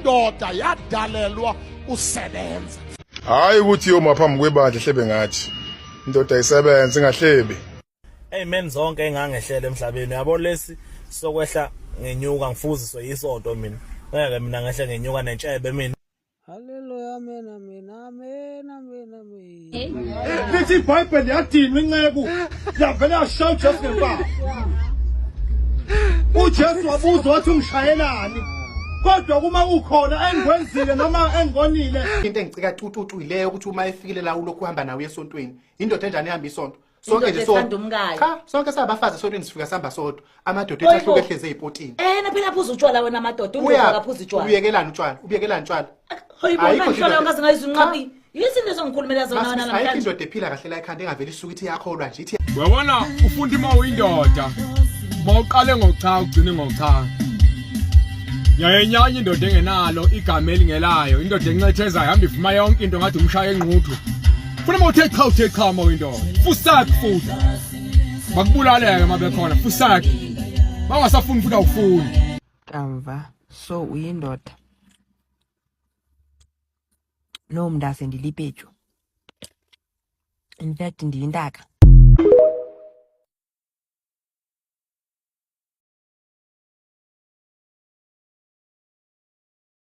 indoda yadalelwa usebenza. Hayi ukuthi yoma phambi kwebandla hlebe ngathi indoda isebenza ingahlebi. Amen zonke engangehlele emhlabeni yabo lesi sokwehla ngenyuka ngifuziswe yisonto mina. Ngeke mina ngehle ngenyuka nentshebe mina. Hallelujah, amen, amen, amen, amen, amen. Lithi iBhayibheli yadinwa inceku yavela yashawa uJesu ngempa. uJesu wabuza wathi ungishayelani kodwa kuma ukhona engikwenzile noma engikonile. Into engicika tututu ileyo ukuthi uma efikile la ulokhu uhamba nawe esontweni indoda enjani ihamba isonto sonke nje cha sonke sabafazi esontweni sifika sihamba sodwa amadoda ehluke ehleze ezipotini phela phuza utshwala wena amadoda undoda kaphuza utshwala uyekelana utshwala ayikho inhlola ngaze ngayizinqabi yini lezo ngikhulumela zona wena namhlanje ayikho indoda ephila kahle la ekhanda engaveli isuku ithi yakholwa nje ithi uyabona ufunda ima uyindoda mawuqale ngocha ugcine ngocha yayenyanya indoda engenalo igama elingelayo indoda encetheza ihamba ivuma yonke into ngathi umshaya enquthu funa mawuthe cha mawindoda fusakhe futhi bakubulaleke mabe khona fusakhe bangasafuni futhi awufuni Kamva, so uyindoda. No mndase ndilipeju. In fact ndiyintaka.